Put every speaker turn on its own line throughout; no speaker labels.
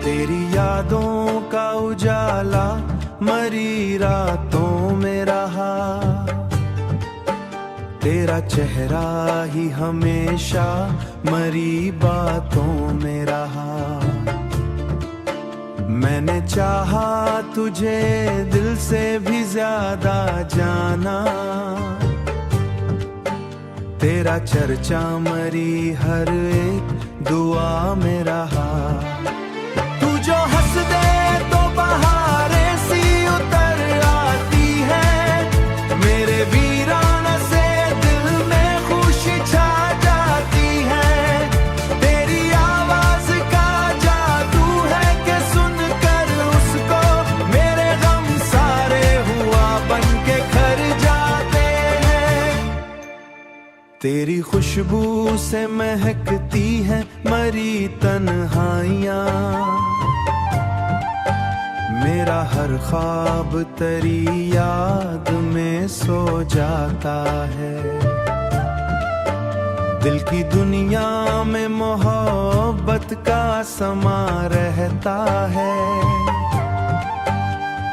तेरी यादों का उजाला मरी रातों में रहा, तेरा चेहरा ही हमेशा मरी बातों में रहा। मैंने चाहा तुझे दिल से भी ज्यादा जाना, तेरा चर्चा मरी हर एक दुआ में रहा। तू जो हंस दे तो बहारे सी उतर आती है, मेरे वीराना से दिल में खुशी छा जाती है। तेरी आवाज का जादू है कि सुनकर उसको मेरे गम सारे हुआ बन के खर जाते हैं। तेरी खुशबू से महकती है मरी तन्हाइयाँ, मेरा हर ख्वाब तेरी याद में सो जाता है। दिल की दुनिया में मोहब्बत का समा रहता है,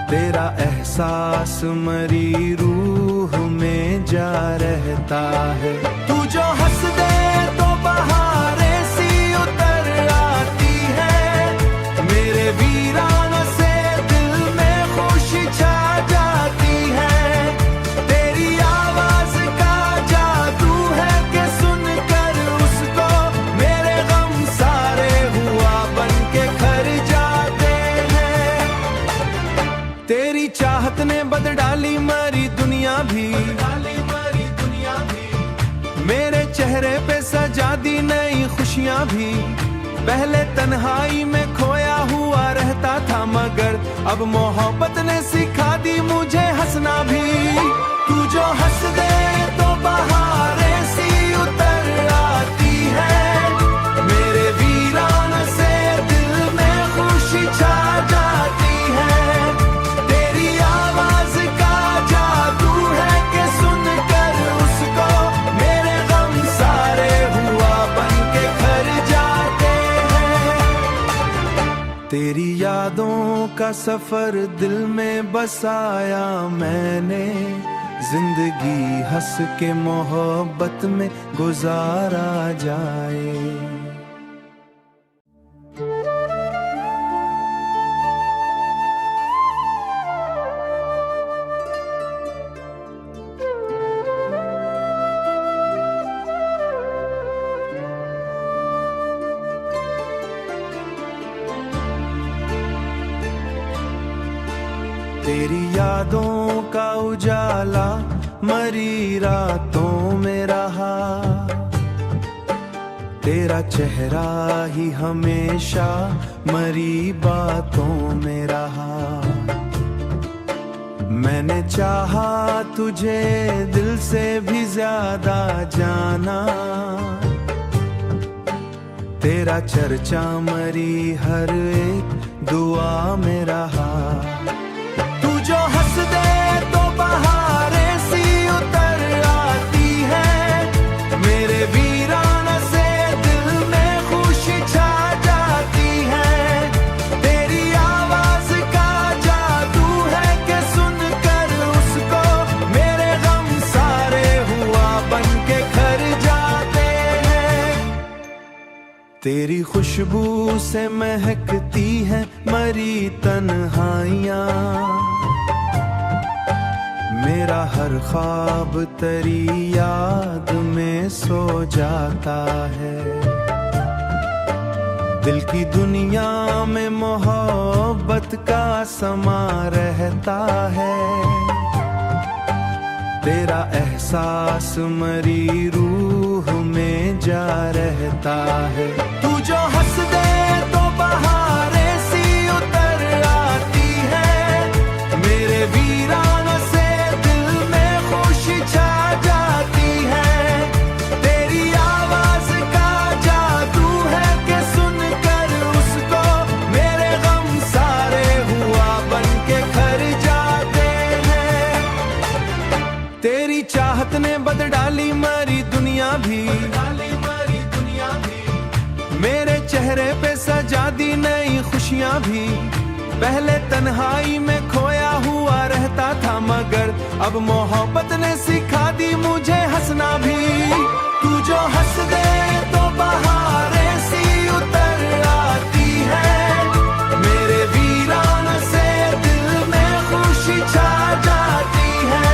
तेरा एहसास मरी रूह में जा रहता है। तू जो हंस दे तो बहारे सी उतर आती है, मेरे वीराना से दिल में खुशी छा जाती है। तेरी आवाज का जादू है कि सुनकर उसको मेरे गम सारे हुआ बन के खर जाते हैं। तेरी चाहत ने बदल डाली मरी दुनिया भी, मेरे चेहरे पे सजा दी नई खुशियां भी। पहले तन्हाई में खोया हुआ रहता था, मगर अब मोहब्बत ने सिखा दी मुझे हंसना भी। तू जो हंस दे तो बहारे सी उतर आती है, मेरे वीराना से दिल में खुशी छा जाती है। तेरी आवाज का जादू है कि सुनकर उसको मेरे गम सारे हुआ बन के खर जाते हैं। तेरी यादों का सफर दिल में बसाया मैंने, जिंदगी हंस के मोहब्बत में गुजारा जाए। तेरी यादों का उजाला मरी रातों में रहा, तेरा चेहरा ही हमेशा मरी बातों में रहा। मैंने चाहा तुझे दिल से भी ज्यादा जाना, तेरा चर्चा मरी हर एक दुआ में रहा। तू जो हंस दे तो बहारे सी उतर आती है, मेरे वीराना से दिल में खुशी छा जाती है। तेरी आवाज का जादू है कि सुनकर उसको मेरे गम सारे हुआ बन के खर जाते हैं। तेरी खुशबू से महकती है मरी तन्हाइयाँ, मेरा हर ख्वाब तेरी याद में सो जाता है। दिल की दुनिया में मोहब्बत का समा रहता है, तेरा एहसास मरी रूह में जा रहता है। तू जो हंस दे तो बहारे सी उतर आती है, मेरे वीराना से दिल में खुशी छा जाती है। तेरी आवाज का जादू है कि सुनकर उसको मेरे गम सारे हुआ बन के खर जाते हैं। तेरी चाहत ने बदल डाली मरी दुनिया भी, मेरे चेहरे पे सजा दी नई खुशी खुशियाँ भी। पहले तन्हाई में खोया हुआ रहता था मगर अब मोहब्बत ने सिखा दी मुझे हंसना भी। तू जो हंस दे तो बहारें सी उतर आती है, मेरे वीरान से दिल में खुशी छा जाती है।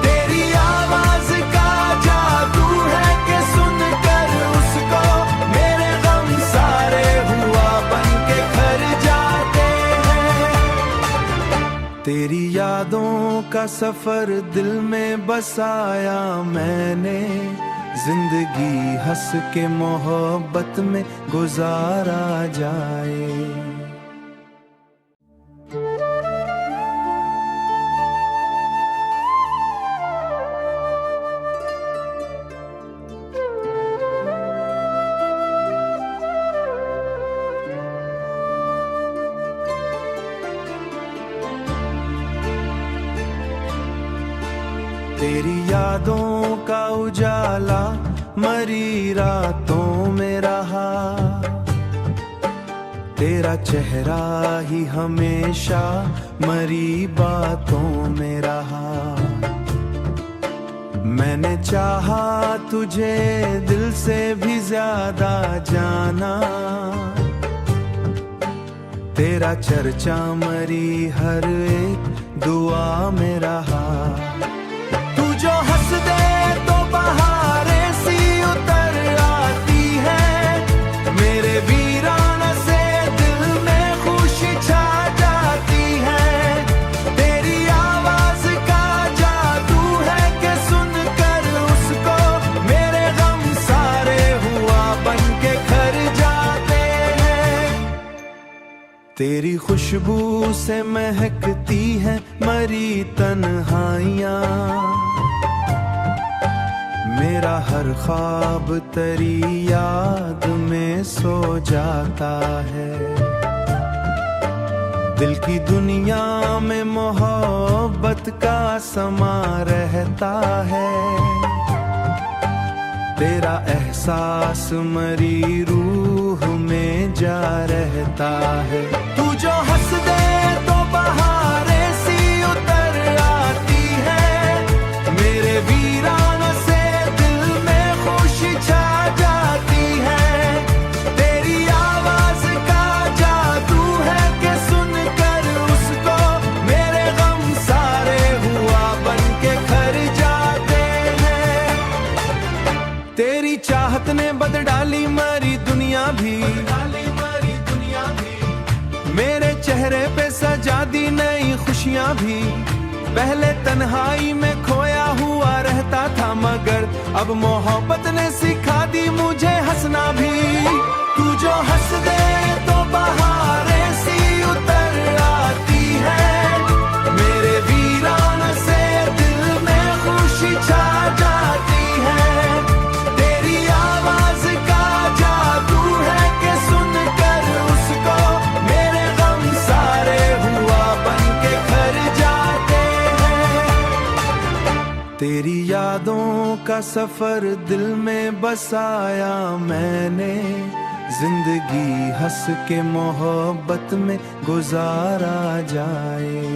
तेरी आवाज का जादू है कि सुनकर उसको मेरे गम सारे हुआ बन के घर जाते हैं। तेरी यादों का सफर दिल में बसाया मैंने, जिंदगी हंस के मोहब्बत में गुजारा जाए। तेरी यादों का उजाला मरी रातों में रहा, तेरा चेहरा ही हमेशा मरी बातों में रहा। मैंने चाहा तुझे दिल से भी ज्यादा जाना, तेरा चर्चा मरी हर एक दुआ में रहा। जो हंस दे तो बहारें सी उतर आती है, मेरे वीरान से दिल में खुशी छा जाती है। तेरी आवाज का जादू है कि सुनकर उसको मेरे गम सारे हुआ बन के घर जाते हैं। तेरी खुशबू से महकती है मरी तन्हाइयाँ, मेरा हर ख्वाब तेरी याद में सो जाता है। दिल की दुनिया में मोहब्बत का समा रहता है, तेरा एहसास मरी रूह में जा रहता है। तू जो हंस दे तो बहारें सी उतर आती है, मेरे वीरान छा जाती है। तेरी आवाज का जादू है कि सुनकर उसको मेरे गम सारे हुआ बन के घर जाते हैं। तेरी चाहत ने बदल डाली मरी दुनिया भी, मेरे चेहरे पे सजा दी नई खुशियाँ भी। पहले तन्हाई में खोया हुआ रहता था मगर अब मोहब्बत ने सिखा दी मुझे हंसना भी। तू जो हंस दे तो बहारें सी उतर आती है, मेरे वीरान से दिल में खुशी छा जाती है। तेरी आवाज का जादू है कि सुनकर उसको मेरे गम सारे हुआ बन के घर जाते। तेरी यादों का सफर दिल में बसाया मैंने, जिंदगी हंस के मोहब्बत में गुजारा जाए।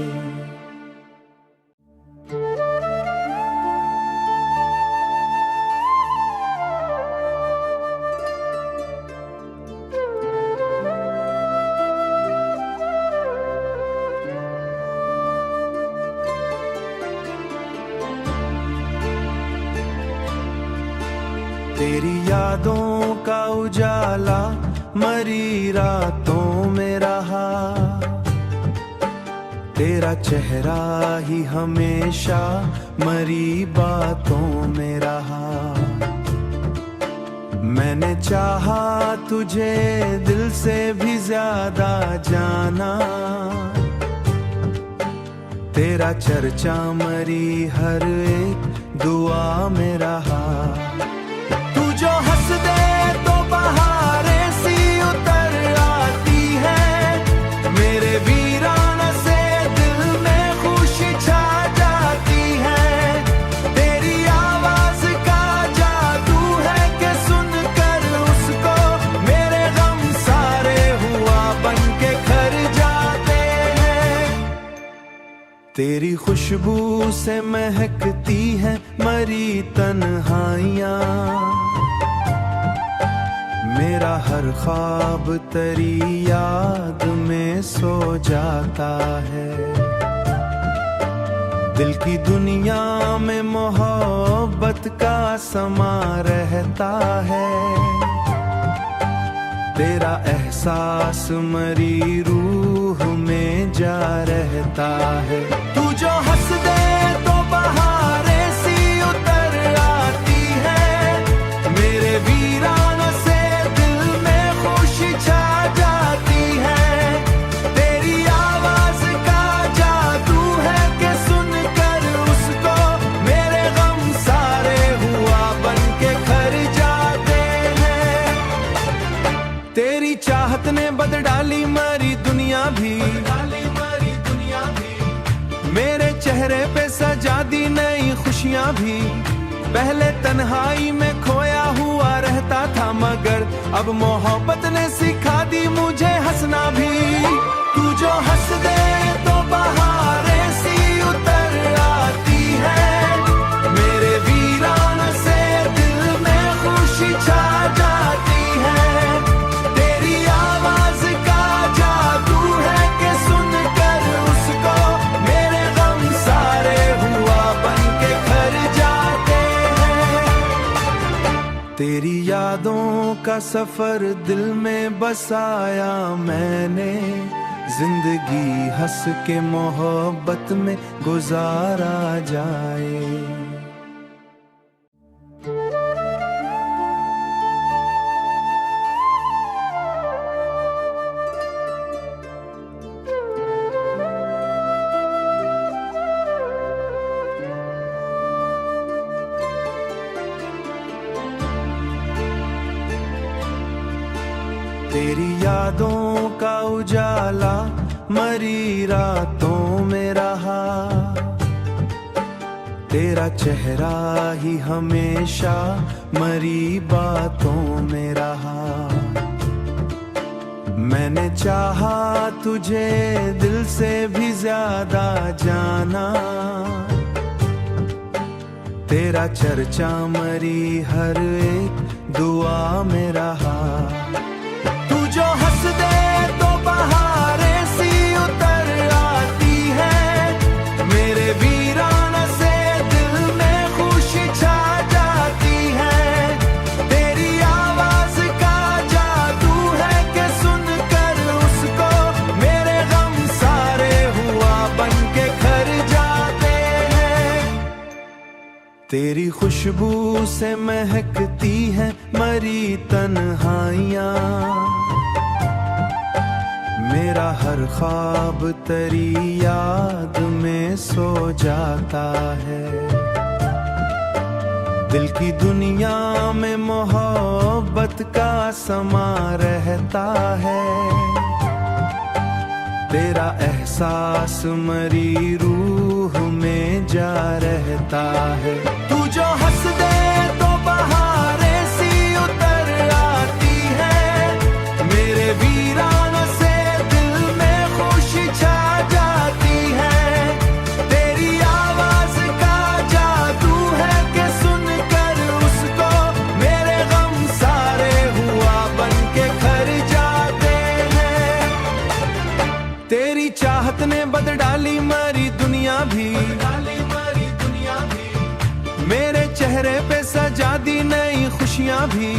तेरी यादों का उजाला मरी रातों में रहा, तेरा चेहरा ही हमेशा मरी बातों में रहा। मैंने चाहा तुझे दिल से भी ज्यादा जाना, तेरा चर्चा मरी हर एक दुआ में रहा। तू जो हंस दे तो बहारें सी उतर आती है, मेरे वीरान से दिल में खुशी छा जाती है। तेरी आवाज का जादू है कि सुनकर उसको मेरे गम सारे हुआ बन के तेरी खुशबू से महकती है मरी तन्हाइयाँ, मेरा हर ख्वाब तेरी याद में सो जाता है। दिल की दुनिया में मोहब्बत का समा रहता है, तेरा एहसास मरी रूह में जा रहता है। तू जो हंस दे तो बहारें सी उतर आती है, मेरे वीरान से दिल में खुशी छा जाती है। तेरी आवाज का जादू है कि सुनकर उसको मेरे गम सारे हुआ बन के खर जाते हैं। तेरी चाहत ने बदल डाली मरी दुनिया भी, मेरे चेहरे पे सजा दी नई खुशियां भी। पहले तन्हाई में खोया हुआ रहता था, मगर अब मोहब्बत ने सिखा दी मुझे हंसना भी। तू जो हंस दे तो बहारें सी उतर आती है, मेरे वीरान से दिल में खुशी छा जाती है। तेरी आवाज का जादू है कि सुनकर उसको मेरे गम सारे हुआ बन के घर जाते हैं। तेरी यादों का सफर दिल में बसाया मैंने, जिंदगी हंस के मोहब्बत में गुजारा जाए। तेरी यादों का उजाला मरी रातों में रहा, तेरा चेहरा ही हमेशा मरी बातों में रहा। मैंने चाहा तुझे दिल से भी ज्यादा जाना, तेरा चर्चा मरी हर एक दुआ में रहा। तू जो हंस दे तो बहारें सी उतर आती है, मेरे वीरान से दिल में खुशी छा जाती है। तेरी आवाज का जादू है कि सुनकर उसको मेरे गम सारे हुआ बन के खर जाते हैं। तेरी खुशबू से महकती है मरी तन्हाइयाँ, मेरा हर ख्वाब तेरी याद में सो जाता है। दिल की दुनिया में मोहब्बत का समा रहता है, तेरा एहसास मरी रूह में जा रहता है। तू जो हंस दे तो बहारें सी उतर आती है, मेरे वीरान से दिल में खुशी छा जाती है। तेरी आवाज का जादू है कि सुनकर उसको मेरे गम सारे हुआ बन के खर जाते हैं। तेरी चाहत ने बदल डाली मरी दुनिया भी, मेरे चेहरे पे सजा दी नई खुशियां भी।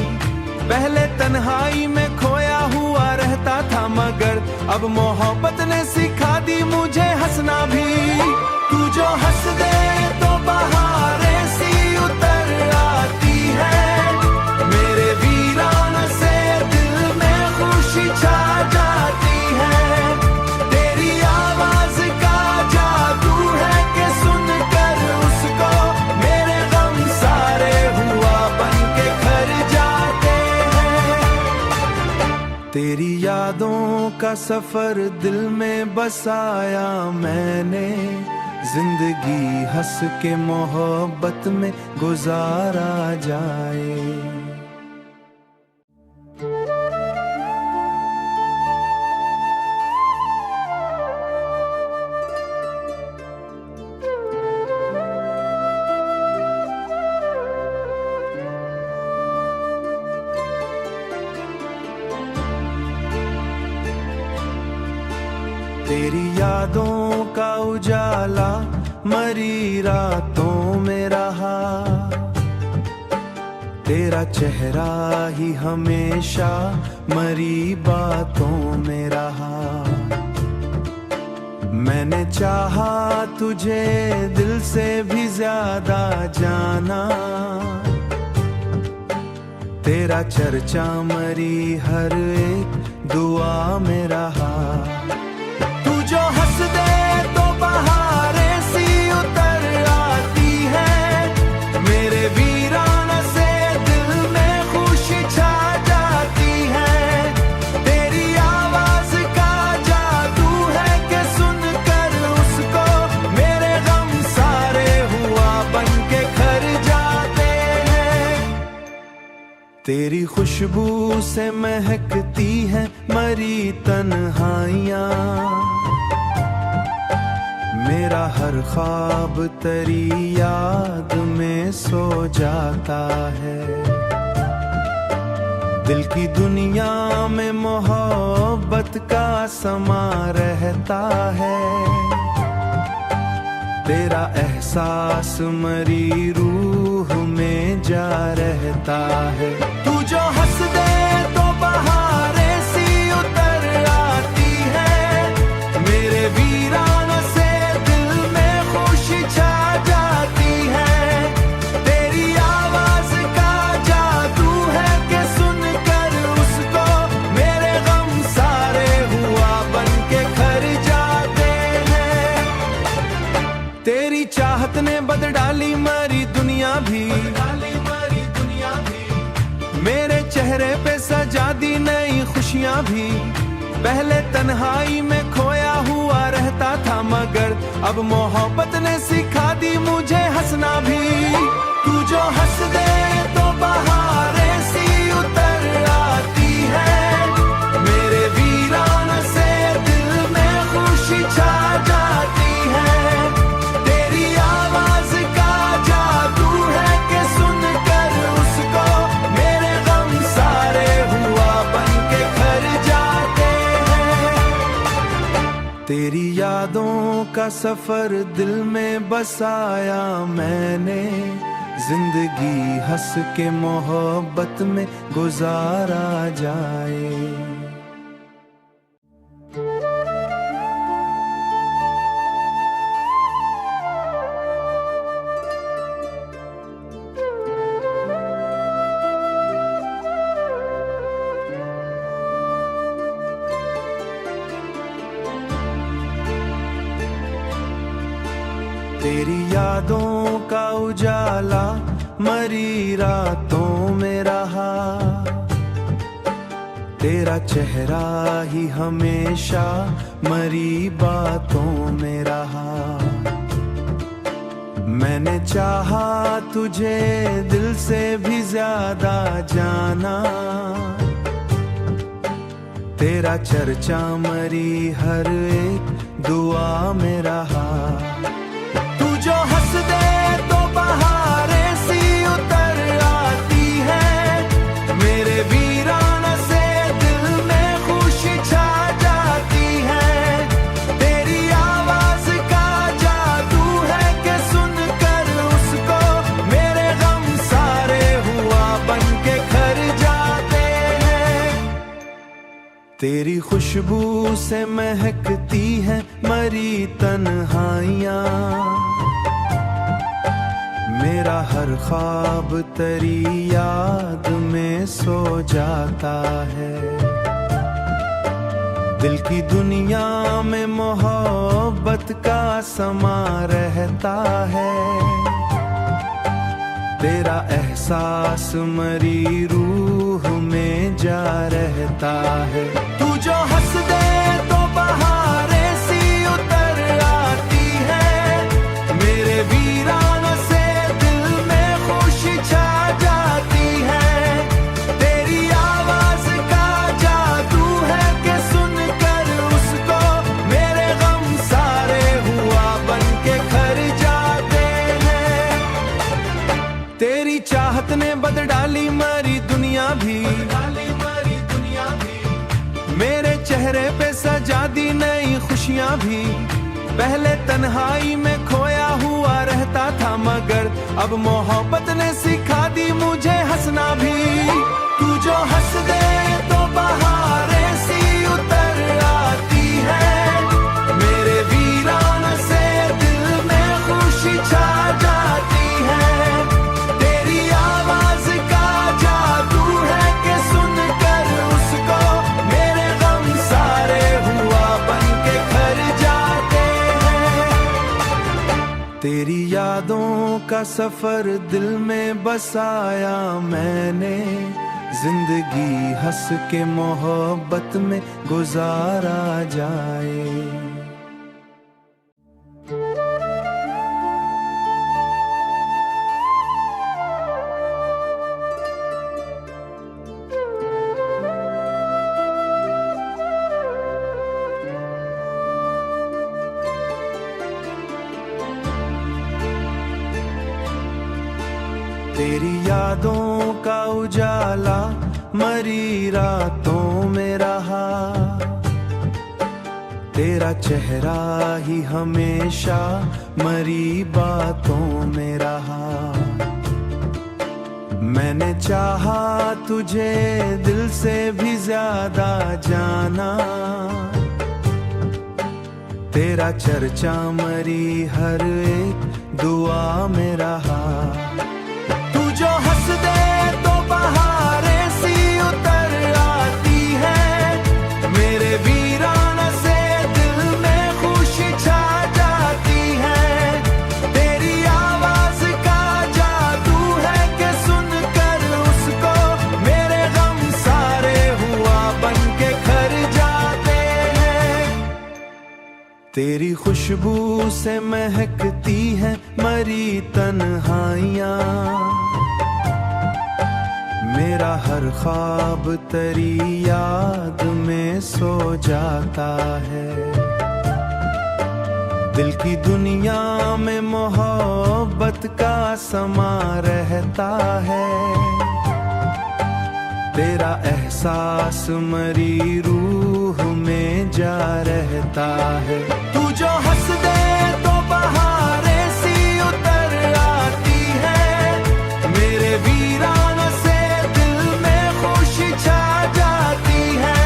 पहले तन्हाई में खोया हुआ रहता था, मगर अब मोहब्बत ने सिखा दी मुझे हंसना भी। तू जो हंस दे तो बहारें सी उतर आती है, मेरे वीरान से दिल में खुशी छा जाती है। तेरी आवाज का जादू है कि सुनकर उसको मेरे गम सारे हुआ बन के घर जाते हैं। तेरी यादों का सफर दिल में बसाया मैंने, जिंदगी हंस के मोहब्बत में गुजारा जाए। तेरी यादों का उजाला मरी रातों में रहा, तेरा चेहरा ही हमेशा मरी बातों में रहा। मैंने चाहा तुझे दिल से भी ज्यादा जाना, तेरा चर्चा मरी हर एक दुआ में रहा। तू जो हंस दे तो बहारे सी उतर आती है, मेरे वीराना से दिल में खुशी छा जाती है। तेरी आवाज का जादू है कि सुनकर उसको मेरे गम सारे हुआ बन के खर जाते हैं। तेरी खुशबू से महकती है मरी तन्हाइयाँ, मेरा हर ख्वाब तेरी याद में सो जाता है। दिल की दुनिया में मोहब्बत का समा रहता है, तेरा एहसास मरी रूह में जा रहता है। तू जो हंस दे तो बहारे सी उतर आती है, मेरे वीराना से दिल में खुशी छा जाती है। तेरी आवाज का जादू है कि सुनकर उसको मेरे गम सारे हुआ बन के खर जाते हैं। तेरी चाहत ने बदल डाली मरी दुनिया भी, मेरे चेहरे पे सजा दी नई खुशियां भी। पहले तन्हाई में खोया हुआ रहता था, मगर अब मोहब्बत ने सिखा दी मुझे हंसना भी। तू जो हंस दे तो बहारे सी उतर आती है, मेरे वीराना से दिल में खुशी छा जाती है। तेरी आवाज का जादू है कि सुनकर उसको मेरे गम सारे हुआ बन के खर जाते हैं। तेरी यादों का सफर दिल में बसाया मैंने, जिंदगी हंस के मोहब्बत में गुजारा जाए। तेरी यादों का उजाला मरी रातों में रहा, तेरा चेहरा ही हमेशा मरी बातों में रहा। मैंने चाहा तुझे दिल से भी ज्यादा जाना, तेरा चर्चा मरी हर एक दुआ में रहा। तू जो हंस दे तो बहारे सी उतर आती है, मेरे वीराना से दिल में खुशी छा जाती है। तेरी आवाज का जादू है कि सुनकर उसको मेरे गम सारे हुआ बन के खर जाते हैं। तेरी खुशबू से महकती है मरी तन्हाइयाँ, मेरा हर ख्वाब तेरी याद में सो जाता है। दिल की दुनिया में मोहब्बत का समा रहता है, तेरा एहसास मरी रूह में जा रहता है। तू जो हंस दे तो बहारे सी उतर आती है, मेरे वीराना से दिल में खुशी छा जाती है। तेरी आवाज का जादू है कि सुनकर उसको मेरे गम सारे हुआ बन के खर जाते हैं। तेरी चाहत ने बदल डाली मरी दुनिया भी, मेरे चेहरे चेहरे पे सजा दी नई खुशियां भी। पहले तन्हाई में खोया हुआ रहता था मगर अब मोहब्बत ने सिखा दी मुझे हंसना भी। तू जो हंस दे तो बहारें सी उतर आती है, मेरे वीरान से दिल में खुशी छा जाती है। तेरी आवाज का जादू है कि सुनकर उसको मेरे गम सारे हुआ बन के घर जाते हैं। तेरी यादों का सफर दिल में बसाया मैंने, जिंदगी हंस के मोहब्बत में गुजारा जाए। तेरी यादों का उजाला मरी रातों में रहा, तेरा चेहरा ही हमेशा मरी बातों में रहा। मैंने चाहा तुझे दिल से भी ज्यादा जाना, तेरा चर्चा मरी हर एक दुआ में रहा। जो हंस दे तो बहारें सी उतर आती है, मेरे वीरान से दिल में खुशी छा जाती है। तेरी आवाज का जादू है कि सुनकर उसको मेरे गम सारे हुआ बन के घर जाते हैं। तेरी खुशबू से महकती है मरी तन्हाइयाँ, मेरा हर ख्वाब तेरी याद में सो जाता है। दिल की दुनिया में मोहब्बत का समा रहता है, तेरा एहसास मरी रूह में जा रहता है। तू जो हंस दे तो बहारें सी उतर आती है, मेरे वीरान छा जाती है।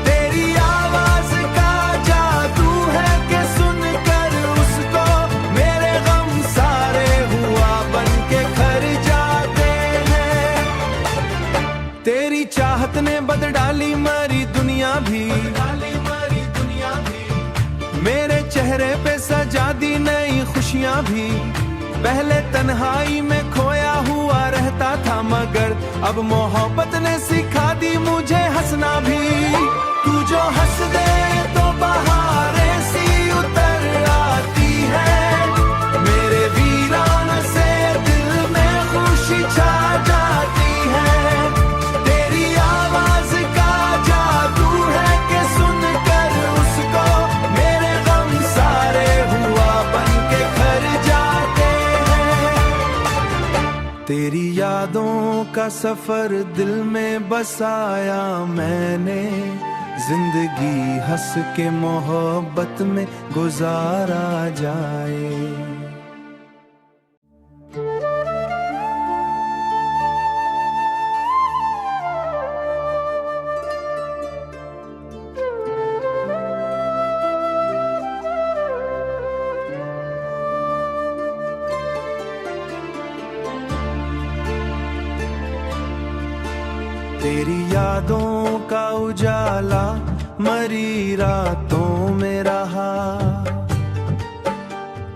तेरी आवाज का जादू है कि सुनकर उसको मेरे गम सारे हुआ बन के घर जाते हैं। तेरी चाहत ने बदल डाली मरी दुनिया भी, मेरे चेहरे पे सजा दी नई खुशियां भी। पहले तन्हाई में खोया हुआ रहता था मगर अब मोहब्बत ने सिखा दी मुझे हंसना भी। तू जो हंस दे तो बहारें सी उतर आती है, मेरे वीरान से दिल में खुशी छा जाती है। तेरी आवाज का जादू है कि सुनकर उसको मेरे गम सारे हुआ बन के घर जाते हैं। तेरी यादों का सफर दिल में बसाया मैंने, जिंदगी हंस के मोहब्बत में गुजारा जाए। तेरी यादों का उजाला मरी रातों में रहा,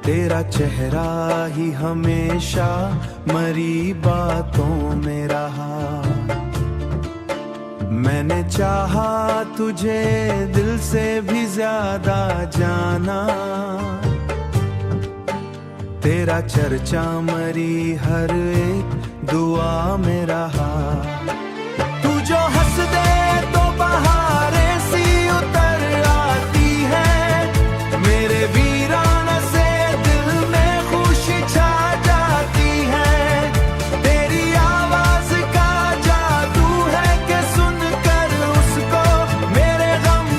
तेरा चेहरा ही हमेशा मरी बातों में रहा। मैंने चाहा तुझे दिल से भी ज्यादा जाना, तेरा चर्चा मरी हर एक दुआ में रहा। तू जो हंस दे तो बहारें सी उतर आती है, मेरे वीरान से दिल में खुशी छा जाती है। तेरी आवाज का जादू है कि सुनकर उसको मेरे गम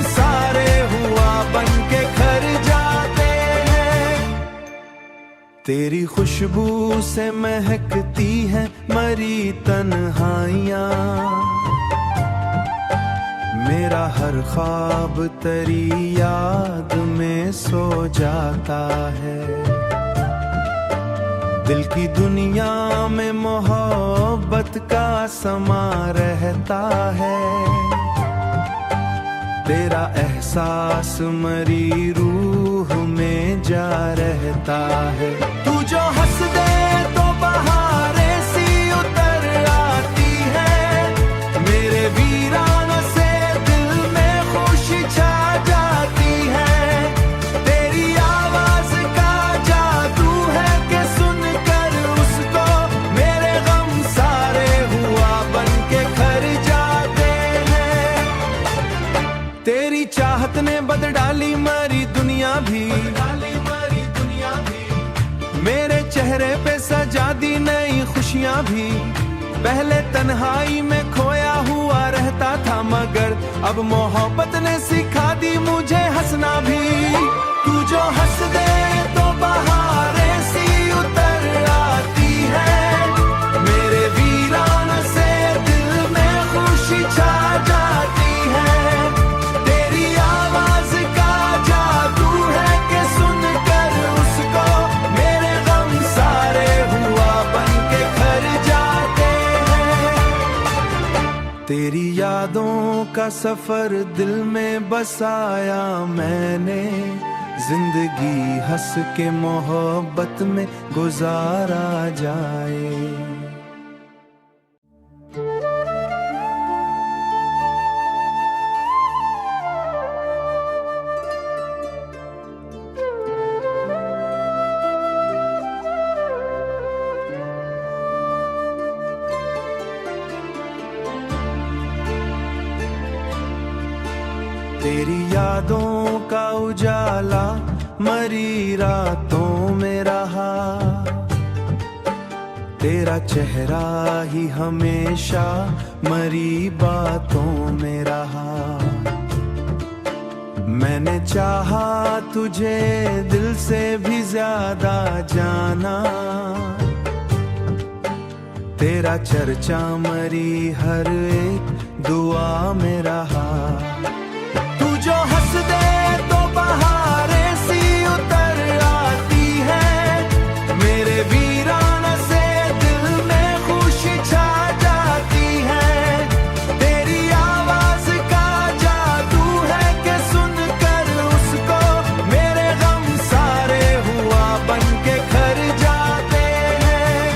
तेरी खुशबू से महकती है मरी तन्हाइयाँ, मेरा हर ख्वाब तेरी याद में सो जाता है। दिल की दुनिया में मोहब्बत का समा रहता है, तेरा एहसास मरी रूह में जा रहता है। तू जो हंस दे तो बहारें सी उतर आती है, मेरे वीरान से दिल में खुशी छा जाती है। तेरी आवाज का जादू है कि सुनकर उसको मेरे गम सारे हुआ बन के खर जाते हैं। तेरी चाहत ने बदल डाली मरी दुनिया भी, मेरे चेहरे पे सजा दी नई खुशियां भी। पहले तन्हाई में खोया हुआ रहता था, मगर अब मोहब्बत ने सिखा दी मुझे हंसना भी। तू जो हंस दे तो बहारें सी उतर आती है, मेरे वीरान से दिल में खुशी छा जाती है। तेरी आवाज का जादू है कि सुनकर उसको मेरे गम सारे हुआ बन के खर जाते हैं। तेरी यादों का सफर दिल में बसाया मैंने, जिंदगी हंस के मोहब्बत में गुजारा जाए। तेरी यादों का उजाला मरी रातों में रहा, तेरा चेहरा ही हमेशा मरी बातों में रहा। मैंने चाहा तुझे दिल से भी ज्यादा जाना, तेरा चर्चा मरी हर एक दुआ में रहा। तू जो हंस दे तो बहारें सी उतर आती है, मेरे वीरान से दिल में खुशी छा जाती है। तेरी आवाज का जादू है कि सुनकर उसको मेरे गम सारे हुआ बन के खर जाते हैं।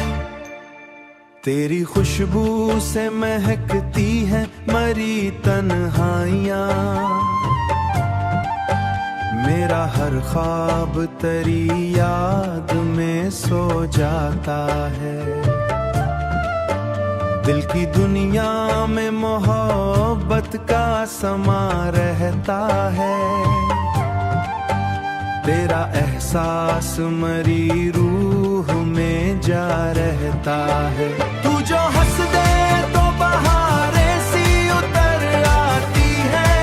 तेरी खुशबू से महकती है मरी तन्हाइयाँ, मेरा हर ख्वाब तेरी याद में सो जाता है। दिल की दुनिया में मोहब्बत का समा रहता है, तेरा एहसास मरी रूह में जा रहता है। तू जो हंस दे तो बहारें सी उतर आती है,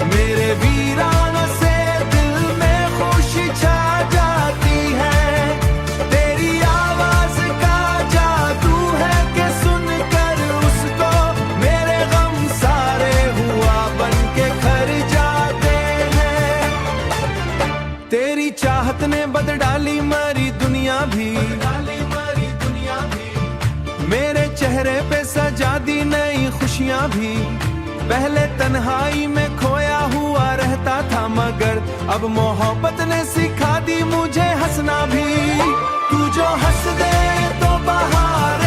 मेरे वीरान से दिल में खुशी छा जाती है। तेरी आवाज का जादू है कि सुनकर उसको मेरे गम सारे हुआ बन के खर जाते हैं। तेरी चाहत ने बदल डाली मरी दुनिया भी, मेरे चेहरे पे सजा दी नई खुशियां भी। पहले तन्हाई में खोया हुआ रहता था, मगर अब मोहब्बत ने सिखा दी मुझे हंसना भी। तू जो हंस दे तो बहार